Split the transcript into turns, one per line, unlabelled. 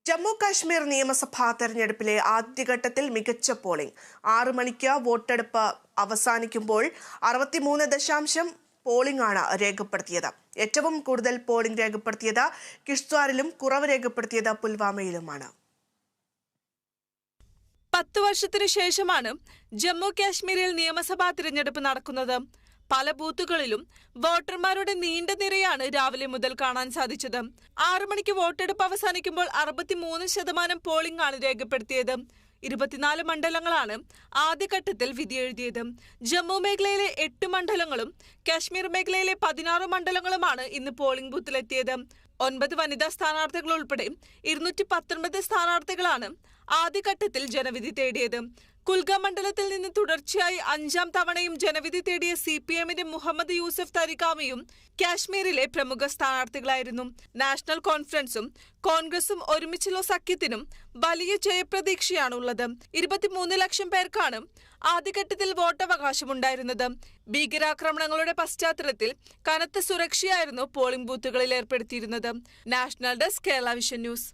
ജമ്മു കാശ്മീർ നിയമസഭാ തെരഞ്ഞെടുപ്പിലെ ആദ്യഘട്ടത്തിൽ മികച്ച പോളിംഗ്. 6 മണിക്ക് വോട്ടെടുപ്പ് അവസാനിക്കുമ്പോൾ 63% പോളിംഗ് ആണ് രേഖപ്പെടുത്തിയത്. ഏറ്റവും കൂടുതൽ പോളിംഗ് രേഖപ്പെടുത്തിയത് കിഷ്ത്വാറിലും കുറവ് രേഖപ്പെടുത്തിയത് പുൽവാമയിലുമാണ്.
10 വർഷത്തിനു ശേഷമാണ് ജമ്മു കാശ്മീരിൽ നിയമസഭാ തിരഞ്ഞെടുപ്പ് നടക്കുന്നത്. പല ബൂത്തുകളിലും വോട്ടർമാരുടെ നീണ്ട നിരയാണ് രാവിലെ മുതൽ കാണാൻ സാധിച്ചത്. 6 മണിക്ക് വോട്ടെടുപ്പ് അവസാനിക്കുമ്പോൾ 63% പോളിംഗ് ആണ് രേഖപ്പെടുത്തിയത്. 24 മണ്ഡലങ്ങളാണ് ആദ്യഘട്ടത്തിൽ വിധിയെഴുതിയത്. ജമ്മു മേഖലയിലെ 8 മണ്ഡലങ്ങളും കാശ്മീർ മേഖലയിലെ 16 മണ്ഡലങ്ങളുമാണ് ഇന്ന് പോളിംഗ് ബൂത്തിലെത്തിയത്. 9 വനിതാ സ്ഥാനാർത്ഥികൾ ഉൾപ്പെടെ 219 സ്ഥാനാർത്ഥികളാണ് ആദ്യഘട്ടത്തിൽ ജനവിധി തേടിയത്. കുൽഗാം മണ്ഡലത്തിൽ നിന്ന് തുടർച്ചയായി 5ാം തവണയും ജനവിധി തേടിയ CPMന്റെ മുഹമ്മദ് യൂസഫ് തരിഗാമിയും കാശ്മീരിലെ പ്രമുഖ സ്ഥാനാർത്ഥികളായിരുന്നു. നാഷണൽ കോൺഫറൻസും കോൺഗ്രസും ഒരുമിച്ചുള്ള സഖ്യത്തിനും വലിയ ജയപ്രതീക്ഷയാണുള്ളത്. 23 ലക്ഷം പേർക്കാണ് ആദ്യഘട്ടത്തിൽ വോട്ടവകാശമുണ്ടായിരുന്നത്. ഭീകരാക്രമണങ്ങളുടെ പശ്ചാത്തലത്തിൽ കനത്ത സുരക്ഷയായിരുന്നു പോളിംഗ് ബൂത്തുകളിൽ ഏർപ്പെടുത്തിയിരുന്നത്. National desk, Kerala Vision news.